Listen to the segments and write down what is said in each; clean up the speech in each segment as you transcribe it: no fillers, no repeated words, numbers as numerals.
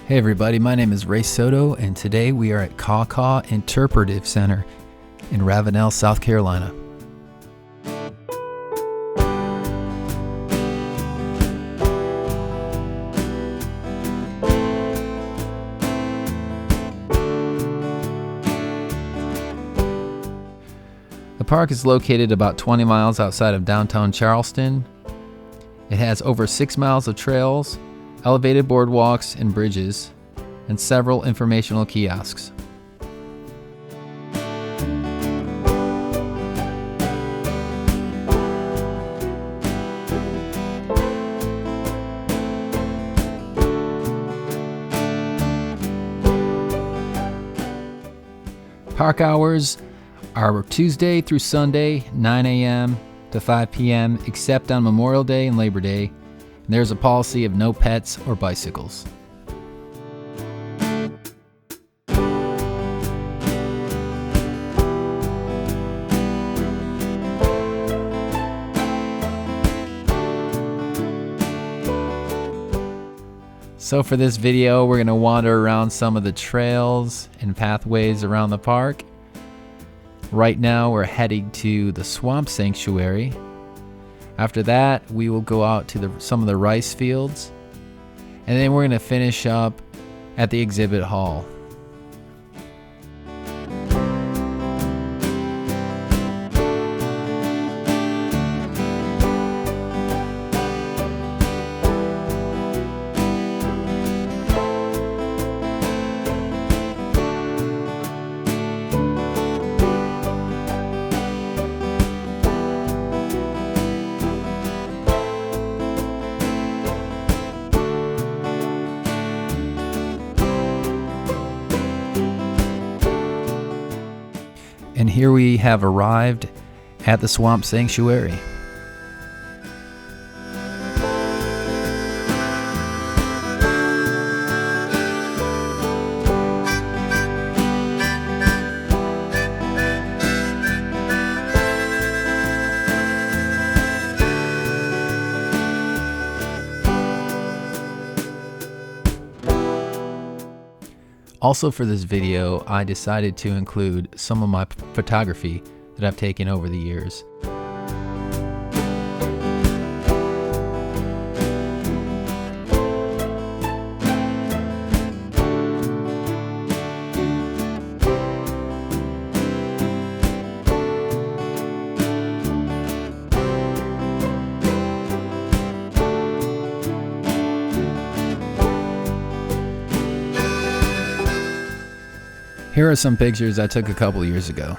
Hey everybody, my name is Rey Soto, and today we are at Caw Caw Interpretive Center in Ravenel, South Carolina. The park is located about 20 miles outside of downtown Charleston. It has over 6 miles of trails, elevated boardwalks and bridges, and several informational kiosks. Park hours are Tuesday through Sunday, 9 a.m. to 5 p.m., except on Memorial Day and Labor Day. And there's a policy of no pets or bicycles. So for this video, we're going to wander around some of the trails and pathways around the park. Right now, we're heading to the Swamp Sanctuary. After that, we will go out to some of the rice fields, and then we're going to finish up at the exhibit hall. And here we have arrived at the Swamp Sanctuary. Also for this video, I decided to include some of my photography that I've taken over the years. Here are some pictures I took a couple years ago.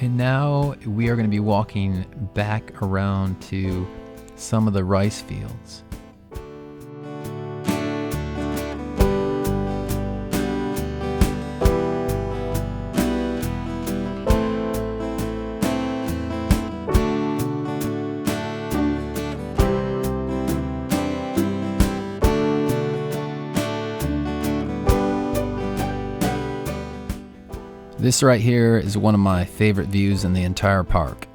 And now we are going to be walking back around to some of the rice fields. This right here is one of my favorite views in the entire park.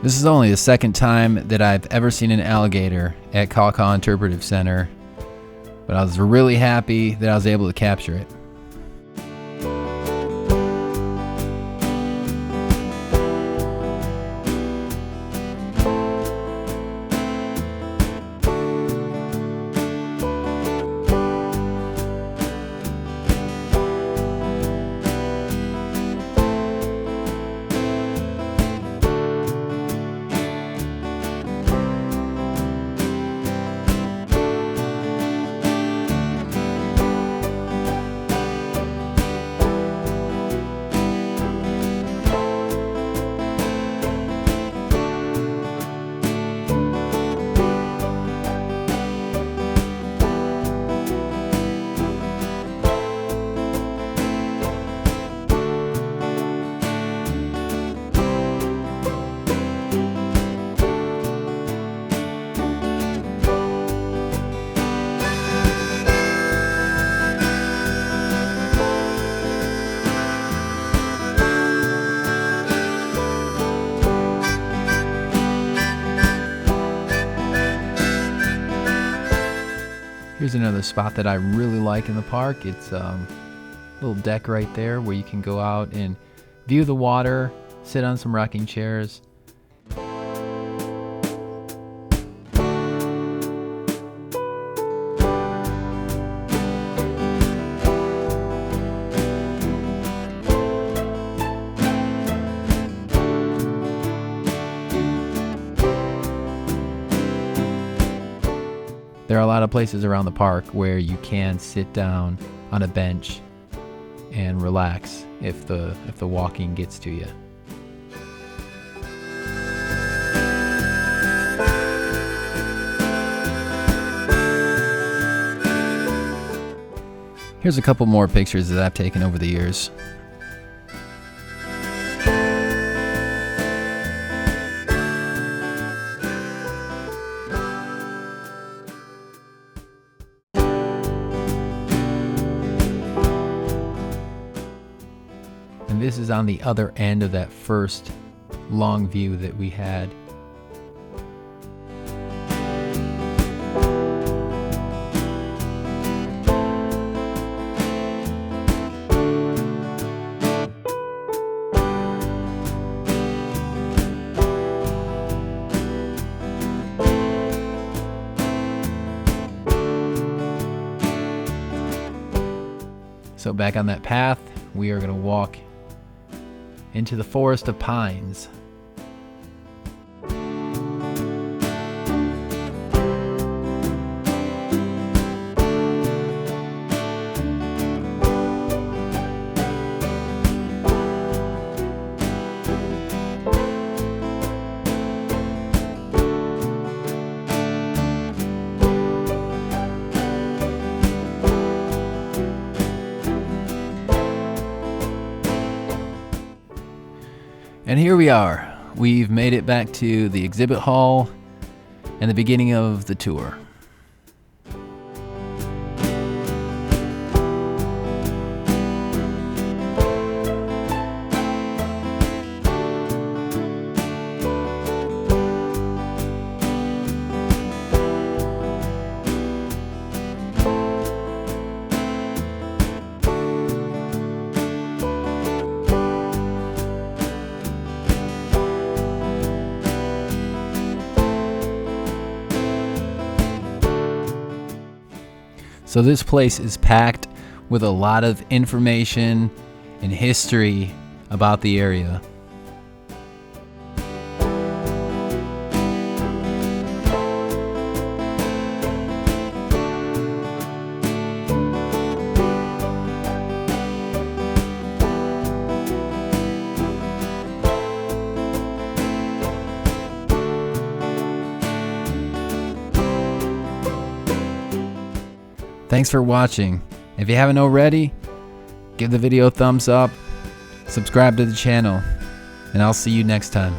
This is only the second time that I've ever seen an alligator at Caw Caw Interpretive Center, but I was really happy that I was able to capture it. Here's another spot that I really like in the park. It's a little deck right there where you can go out and view the water, sit on some rocking chairs. There are a lot of places around the park where you can sit down on a bench and relax if the walking gets to you. Here's a couple more pictures that I've taken over the years. And this is on the other end of that first long view that we had. So back on that path, we are going to walk into the forest of pines. And here we are. We've made it back to the exhibit hall and the beginning of the tour. So this place is packed with a lot of information and history about the area. Thanks for watching. If you haven't already, give the video a thumbs up, subscribe to the channel, and I'll see you next time.